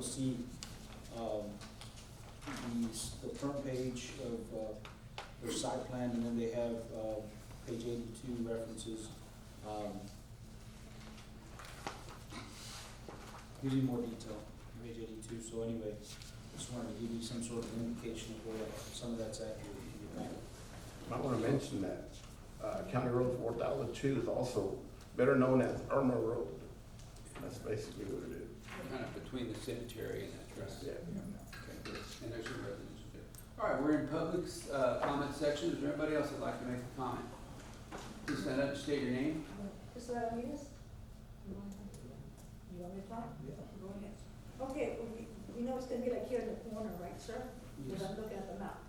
see, the front page of, their site plan, and then they have, page 82 references. Gives you more detail, page 82, so anyway, just wanted to give you some sort of indication of where some of that's accurate. I want to mention that County Road 4002 is also better known as Irma Road. That's basically what it is. Kind of between the cemetery and that trust. Yeah. Okay, good. And there's some residents there. All right, we're in public's comment section. Is there anybody else that'd like to make a comment? Please stand up and state your name. Mr. Ramirez? You want me to talk? Yeah. Go ahead. Okay, we know it's gonna be like here in the corner, right, sir? Because I'm looking at the map.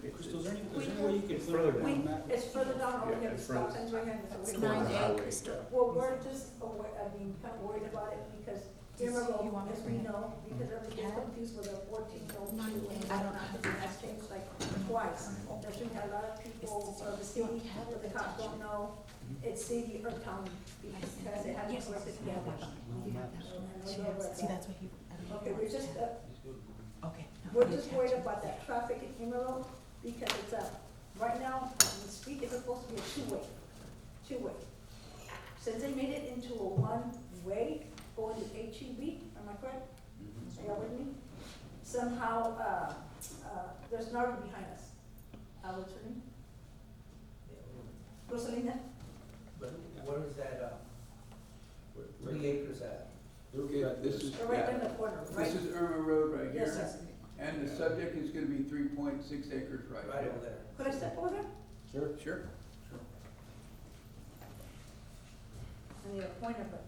Hey, Crystal, is there any way you can further down the map? It's further down over Yeah, here, in the front. stop sign's right here. It's We're- 9A, Crystal. Well, we're just, kind of worried about it because here So we you want me as to we bring it? know, because everybody's Cab? confused with the 1402. 9A. I don't know, it has changed like twice. There's been a lot of people, the city, the cops don't know, it's city or county, because it hasn't Yes. worked together. See, that's what he, I don't know. Okay, we're just, Okay. no, we're we just checked. worried about that traffic in Emerald, because it's right now, the street is supposed to be a two-way. Since they made it into a one-way, going to HEB, am I correct? Are y'all with me? Somehow, there's an RV behind us. What's her name? Rosalina? But where is that, 3 acres at? Yeah, this is, They're right there in yeah, the corner, right? this is Irma Road right here. Yes, sir. And the subject is gonna be 3.6 acres right Right here. over there. Could I step over there? Sure. Sure. I need a pointer, but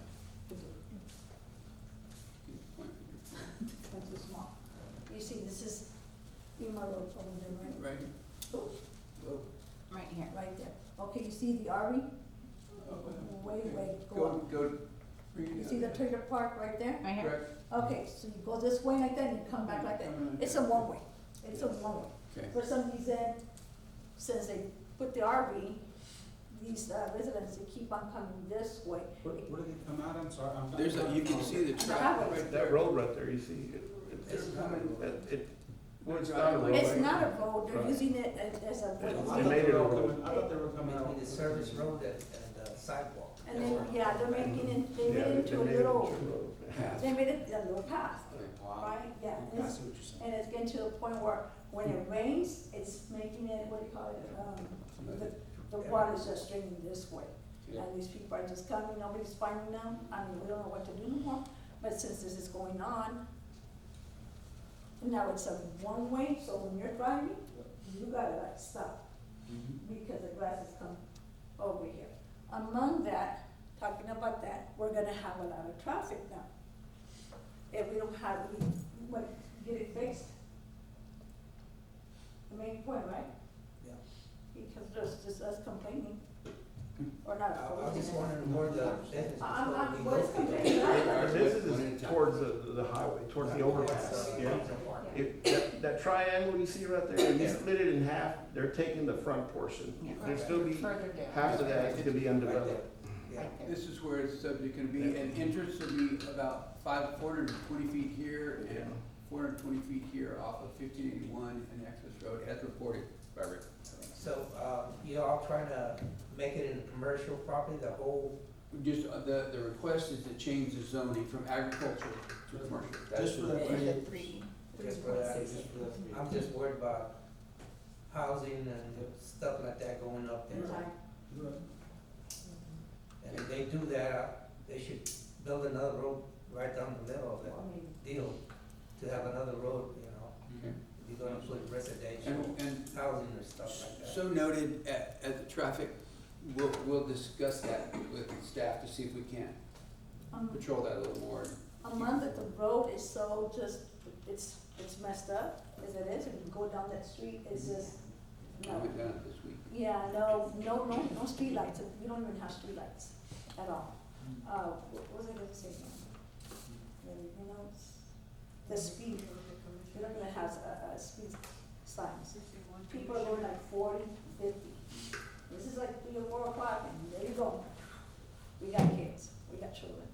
it's too small. You see, this is Emerald Road over there, right? Right. Oh, Go. Right here. right there. Okay, you see the RV? Way, go up. Go. bring it You down see the there. trailer park right there? Right here. Correct. Okay, so you go this way like that and you come back like that. It's a one-way. It's a one-way. Okay. For some reason, since they put the RV, these residents, they keep on coming this way. Where do they come out? I'm sorry. I'm not- There's a, you can see the traffic highway. right there. That road right there, you see, It's coming. well, it's not a road. It's not a road, they're Right. using it as a. I They made it a road. I thought they were coming out. Between the service road and the sidewalk. And then, yeah, they're making it, they made Yeah, it into a they made it little, into a road. Path. they made it a little path, Wow. right? Yeah, and I it's, see what you're saying. and it's getting to the point where when it rains, it's making it, what do you call it, the water's just draining this way. Yeah. And these people are just coming, nobody's finding them, I mean, we don't know what to do anymore, but since this is going on, now it's a one-way, so when you're driving, you gotta like stop, because the grass has come over here. Among that, talking about that, we're gonna have a lot of traffic now. If we don't have, we want to get it fixed. The main point, right? Yeah. Because there's just us complaining, or not. I was just wondering where the business is I'm going to be what's located. complaining, right? This is towards the highway, towards the overpass, yeah. That triangle you see right there, you split it in half, they're taking the front portion. Yeah. There'll still be, Further down. half of that is gonna be undeveloped. Yeah. Right there. This is where it's subject gonna be, and entrance will be about 420 feet here and 420 feet here off of 1581 and Access Road, as reported by Rick. So, you're all trying to make it into commercial property, the whole, Just, the request is to change the zoning from agricultural to commercial. That's Just for the that request. Three. just for that, I'm just worried about housing and stuff like that going up there. Right. And if they do that, they should build another road right down the middle of I that mean, deal, to have another road, you know, Okay. if you're gonna put residential And housing and stuff like that. so noted at the traffic, we'll discuss that with staff to see if we can patrol that a little more. among that, the road is so just, it's messed up as it is, if you go down that street, it's just, I no. went down it this week. Yeah, no streetlights, we don't even have streetlights at all. What was I gonna say now? You know, the speed, we don't even have speed signs. People are going like 40, 50. This is like 3 or 4 o'clock, and there you go. We got kids, we got children.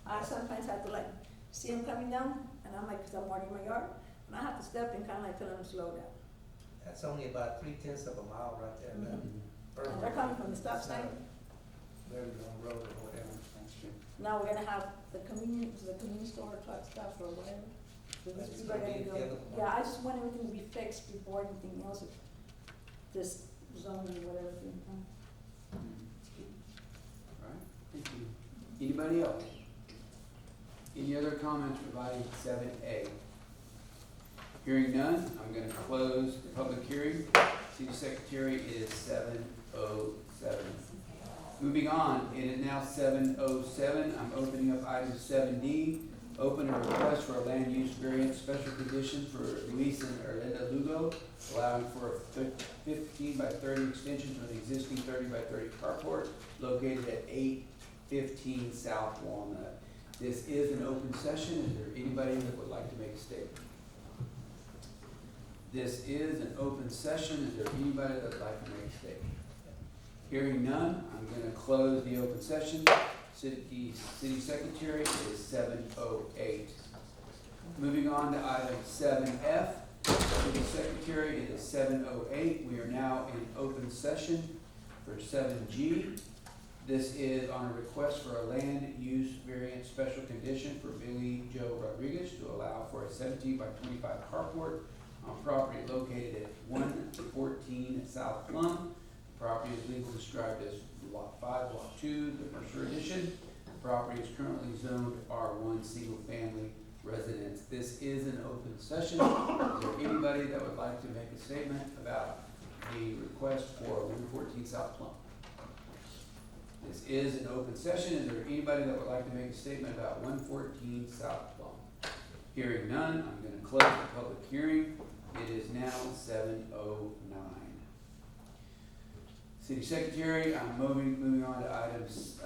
I sometimes have to like see them coming down, and I'm like, cause I'm walking my yard, and I have to step and kinda like tell them to slow down. That's only about 3/10 of a mile right there, man. And they're coming from the stop It's not sign. a Very long road or whatever. Now we're gonna have the convenience store, truck stops or whatever. So But these it's people are gonna be gonna the go, other one. yeah, I just want everything to be fixed before anything else, this zone or whatever. Alright, thank you. Anybody else? Any other comments regarding 7A? Hearing none, I'm gonna close the public hearing. City Secretary, it is 7:07. Moving on, it is now 7:07. I'm opening up item 7D. Open a request for a land use variance special condition for Luis and Erlinda Lugo, allowing for a 15 by 30 extension to an existing 30 by 30 carport located at 815 South Walnut. This is an open session. Is there anybody that would like to make a statement? This is an open session. Is there anybody that would like to make a statement? Hearing none, I'm gonna close the open session. City Secretary, it is 7:08. Moving on to item 7F, City Secretary, it is 7:08. We are now in open session for 7G. This is on a request for a land use variance special condition for Billy Joe Rodriguez to allow for a 17 by 25 carport on property located at 114 South Plum. The property is legally described as Lot 5, Block 2, the Mercer Edition. The property is currently zoned R1 Single Family Residence. This is an open session. Is there anybody that would like to make a statement about the request for 114 South Plum? This is an open session. Is there anybody that would like to make a statement about 114 South Plum? Hearing none, I'm going to close the public hearing. It is now 7:09. City Secretary, I'm moving on to items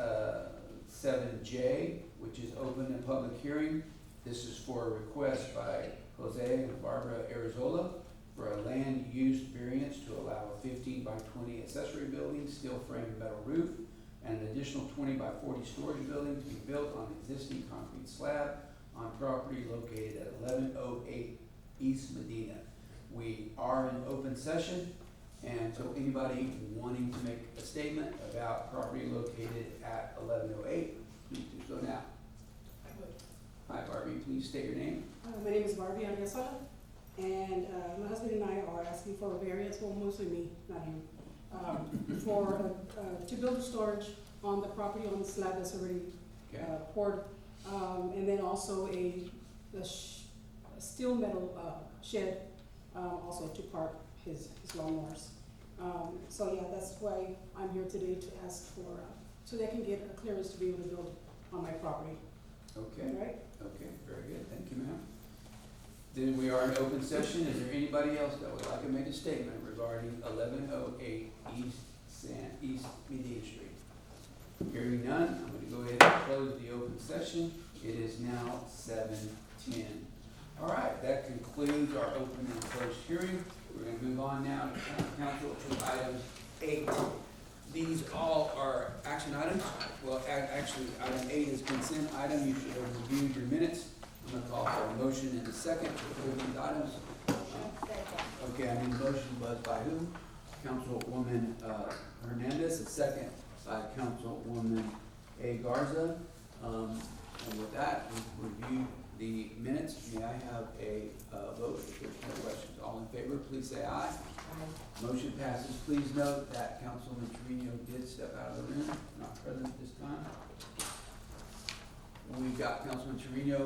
7J, which is open and public hearing. This is for a request by Jose and Barbara Arizola for a land use variance to allow a 15 by 20 accessory building, steel frame and metal roof, and an additional 20 by 40 storage building to be built on existing concrete slab on property located at 1108 East Medina. We are in open session, and so anybody wanting to make a statement about property located at 1108, please do so now. Hi Barbie, please state your name. My name is Barbie Ariasola, and my husband and I are asking for a variance, well, mostly me, not him, to build storage on the property on the slab that's already Okay. poured, and then also a steel metal shed, also to park his lawnmowers. So yeah, that's why I'm here today to ask for, so they can get a clearance to be able to build on my property. Okay. All right? Okay, very good, thank you, ma'am. Then we are in open session. Is there anybody else that would like to make a statement regarding 1108 East Medina Street? Hearing none, I'm going to go ahead and close the open session. It is now 7:10. All right, that concludes our open and closed hearing. We're going to move on now to council to item 8. These all are action items. Well, actually, item 8 is consent item. You should have reviewed your minutes. I'm going to call for a motion in a second to approve these items. Okay, I need a motion was by who? Councilwoman Hernandez, a second by Councilwoman A. Garza. And with that, we've reviewed the minutes. May I have a vote if there's no questions? All in favor, please say aye. Motion passes. Please note that Councilman Trevino did step out of the room, not present at this time. We've got Councilman Trevino,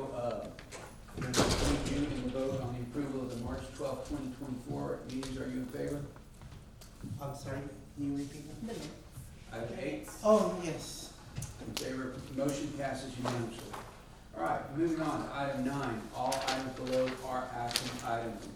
thank you, in the vote on the approval of the March 12, 2024 meetings. Are you in favor? I'm sorry, can you repeat that? Item 8. Oh, yes. In favor, motion passes unanimously. All right, moving on to item 9. All items below are action items.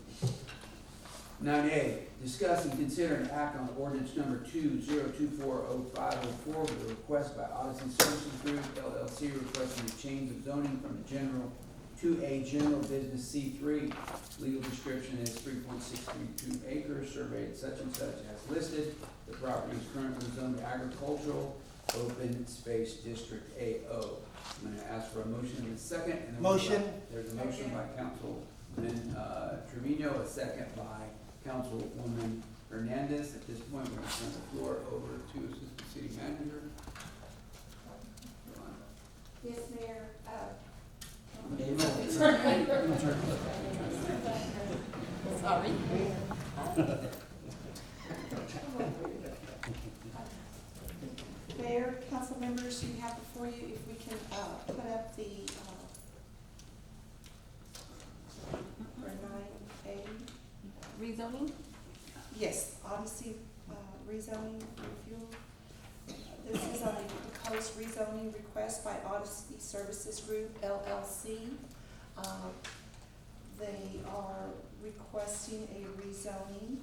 9A, discuss and consider an act on ordinance number 20240504 with a request by Odyssey Services Group LLC requesting a change of zoning from the general to a general business C3. Legal description is 3.632 acres, surveyed such and such as listed. The property is currently zoned agricultural. Open Space District AO. I'm gonna ask for a motion in a second, and then Motion. there's a motion by Councilman Trevino, a second by Councilwoman Hernandez. At this point, we're gonna turn the floor over to Assistant City Manager. Yes, Mayor, Sorry. Mayor, council members, you have before you, if we can, put up the, for 9A. Rezoning? Yes, Odyssey, rezoning review. This is on the proposed rezoning request by Odyssey Services Group LLC. They are requesting a rezoning,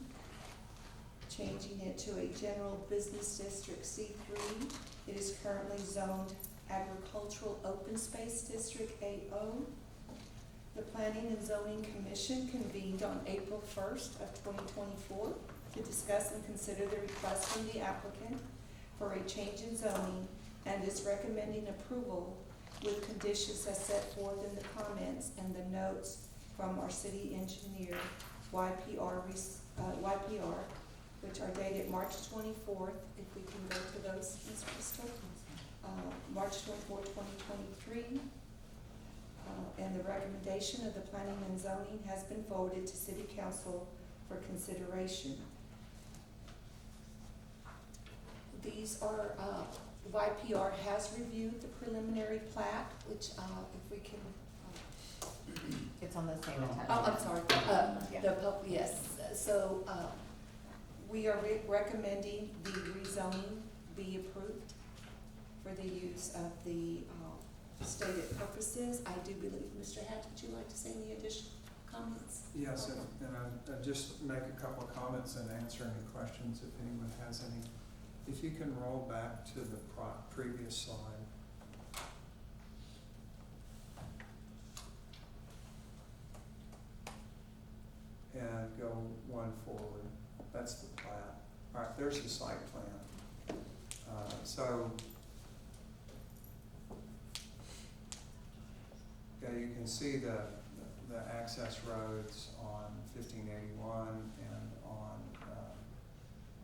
changing it to a general business district C3. It is currently zoned agricultural open space district AO. The Planning and Zoning Commission convened on April 1st of 2024 to discuss and consider the request from the applicant for a change in zoning and is recommending approval with conditions as set forth in the comments and the notes from our city engineer, YPR, which are dated March 24th, if we can go to those, Ms. Crystal. March 24th, 2023. And the recommendation of the Planning and Zoning has been forwarded to City Council for consideration. These are, YPR has reviewed the preliminary plat, which, if we can, It's on the same attachment. oh, I'm sorry, Yeah. yes, so, we are recommending the rezoning be approved for the use of the, stated purposes. I do believe, Mr. Hatch, would you like to say any additional comments? Yes, and I'd just make a couple of comments and answer any questions if anyone has any. If you can roll back to the previous slide. And go one forward. That's the plat. All right, there's the site plan. So, yeah, you can see the access roads on 1581 and on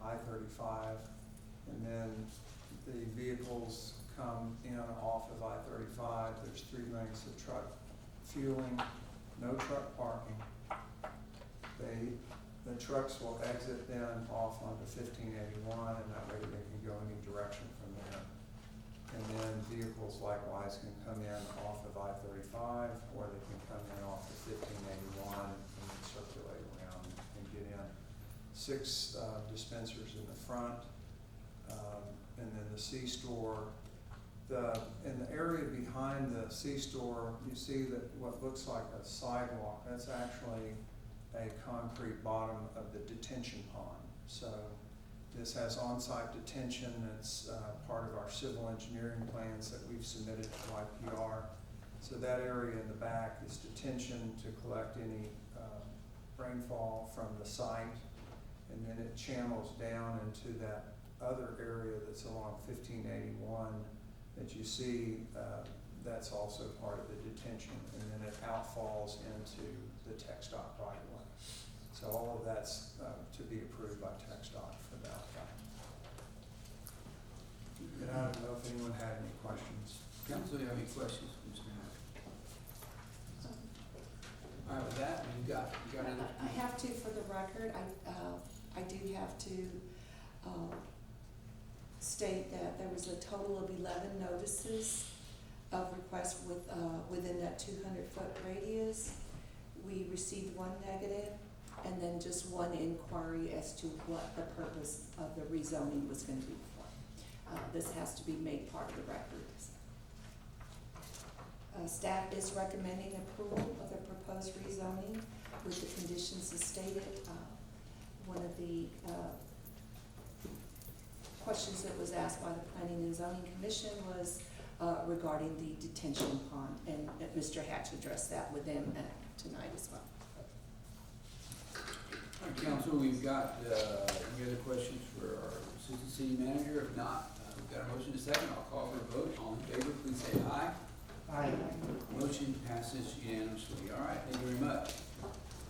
I-35. And then the vehicles come in off of I-35. There's 3 lanes of truck fueling, no truck parking. The trucks will exit then off onto 1581, and that way they can go any direction from there. And then vehicles likewise can come in off of I-35, or they can come in off of 1581 and then circulate around and get in. 6 dispensers in the front, and then the C-store. In the area behind the C-store, you see that what looks like a sidewalk, that's actually a concrete bottom of the detention pond. So this has on-site detention. It's part of our civil engineering plans that we've submitted to YPR. So that area in the back is detention to collect any rainfall from the site, and then it channels down into that other area that's along 1581 that you see. That's also part of the detention, and then it outfalls into the TxDOT right of way. So all of that's to be approved by TxDOT for that. And I don't know if anyone had any questions. Council, you have any questions, Mr. Hatch? All right, with that, you got anything? I have to, for the record, I do have to state that there was a total of 11 notices of requests within that 200-foot radius. We received 1 negative, and then just 1 inquiry as to what the purpose of the rezoning was going to be for. This has to be made part of the record. Staff is recommending approval of the proposed rezoning with the conditions as stated. One of the questions that was asked by the Planning and Zoning Commission was regarding the detention pond, and Mr. Hatch addressed that with them tonight as well. All right, Council, we've got any other questions for our Assistant City Manager? If not, Got a motion to second, I'll call for a vote. All in favor, please say aye. Aye. Motion passes unanimously. All right, thank you very much.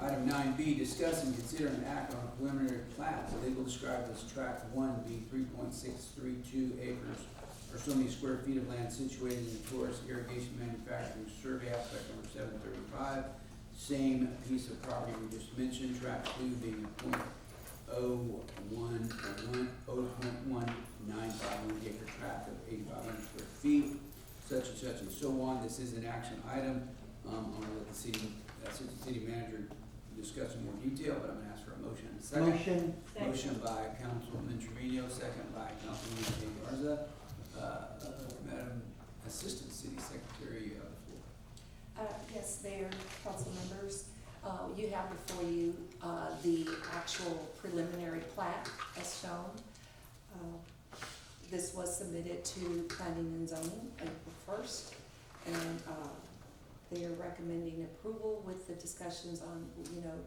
Item 9B, discuss and consider an act on a preliminary plat, legal described as tract 1B, 3.632 acres, or so many square feet of land situated in the tourist irrigation manufacturing survey aspect number 735. Same piece of property we just mentioned, tract 2 being .0.195 acre tract of 8,500 square feet, such and so on. This is an action item. I'm gonna let the assistant city manager discuss in more detail, but I'm gonna ask for a motion and a second. Motion. Motion by Councilman Trevino, second by Councilman J. Garza. Madam Assistant City Secretary, the floor. Yes, Mayor, council members, you have before you, the actual preliminary plat as shown. This was submitted to planning and zoning April 1st, and, they are recommending approval with the discussions on,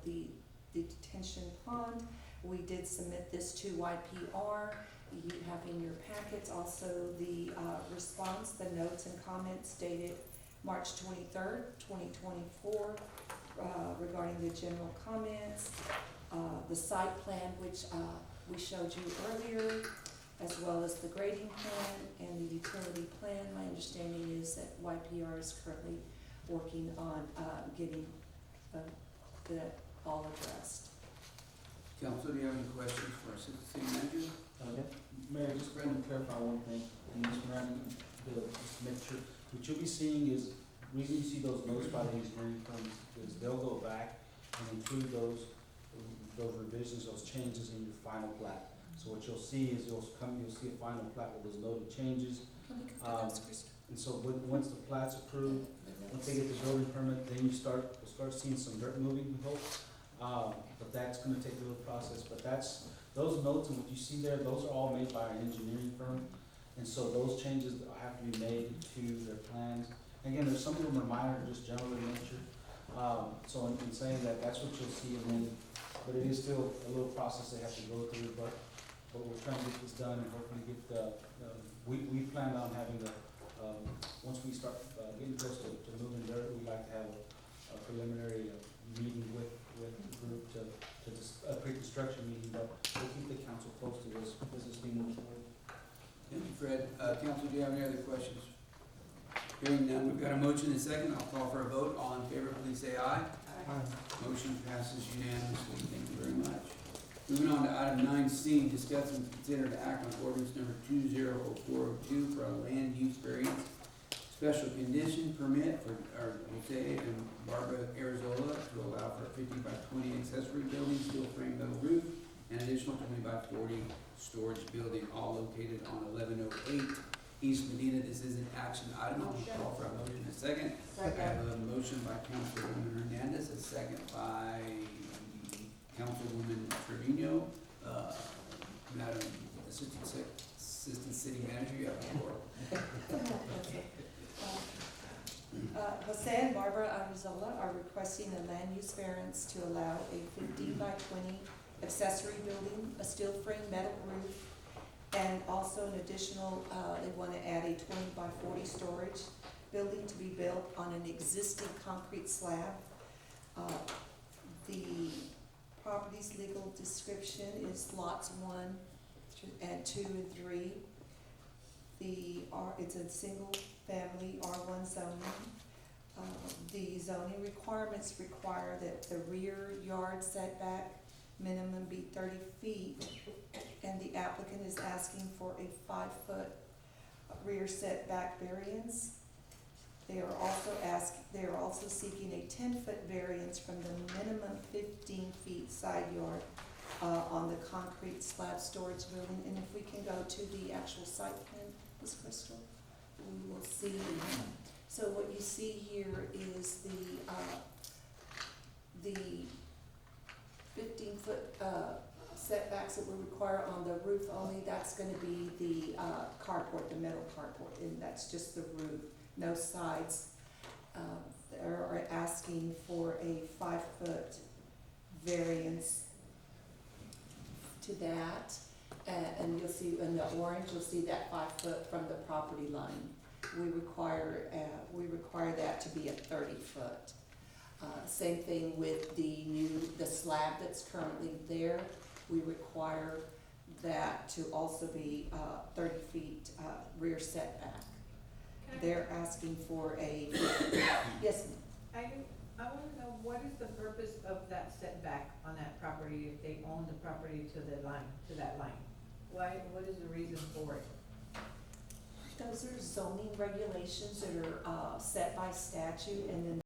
the detention pond. We did submit this to YPR. You have in your packets also the, response, the notes and comments dated March 23rd, 2024, regarding the general comments, the site plan, which, we showed you earlier, as well as the grading plan and the utility plan. My understanding is that YPR is currently working on, getting, that all addressed. Council, do you have any questions for Assistant City Manager? Mayor, just want to clarify one thing, and Ms. Miranda, just to make sure, what you'll be seeing is, the reason you see those notes by the engineering firms is they'll go back and include those revisions, those changes in your final plat. So what you'll see is you'll see a final plat with those noted changes. And so once the plat's approved, once they get the building permit, then you'll start seeing some dirt moving, we hope. But that's gonna take a little process, but those notes and what you see there, those are all made by an engineering firm. And so those changes have to be made to their plans. And again, there's some of them are minor, just general in nature. So in saying that, that's what you'll see, and then, but it is still a little process they have to go through, but we're trying to get this done and hopefully get, we plan on having once we start getting close to moving dirt, we'd like to have a preliminary meeting with the group to a pre-construction meeting, but we'll keep the council posted as this being moved forward. Thank you, Fred. Council, do you have any other questions? Hearing none, we've got a motion and a second. I'll call for a vote. All in favor, please say aye. Motion passes unanimously. Thank you very much. Moving on to item 9C, discuss and consider to act on ordinance number 200402 for a land use variance special condition permit for Jose and Barbara Arizola to allow for a 50 by 20 accessory building, steel frame metal roof, and additional 20 by 40 storage building, all located on 1108 East Medina. This is an action item. I'll call for a motion in a second. I have a motion by Councilwoman Hernandez, a second by Councilwoman Trevino. Madam Assistant City Manager, you have the floor. Okay. Jose and Barbara Arizola are requesting a land use variance to allow a 15 by 20 accessory building, a steel frame metal roof, and also an additional, they want to add a 20 by 40 storage building to be built on an existing concrete slab. The property's legal description is lots 1 and 2 and 3. It's a single family R1 zoning. The zoning requirements require that the rear yard setback minimum be 30 feet, and the applicant is asking for a 5-foot rear setback variance. They are also seeking a 10-foot variance from the minimum 15 feet side yard on the concrete slab storage building. And if we can go to the actual site plan, Ms. Crystal, we will see. So what you see here is the 15-foot setbacks that we require on the roof only. That's going to be the carport, the metal carport, and that's just the roof, no sides. They're asking for a 5-foot variance to that. and you'll see in the orange, you'll see that 5 foot from the property line. We require that to be a 30 foot. Same thing with the slab that's currently there. We require that to also be 30 feet rear setback. They're asking for a, yes, ma'am. I wanna know, what is the purpose of that setback on that property if they own the property to the line, to that line? What is the reason for it? Those are zoning regulations that are set by statute, and then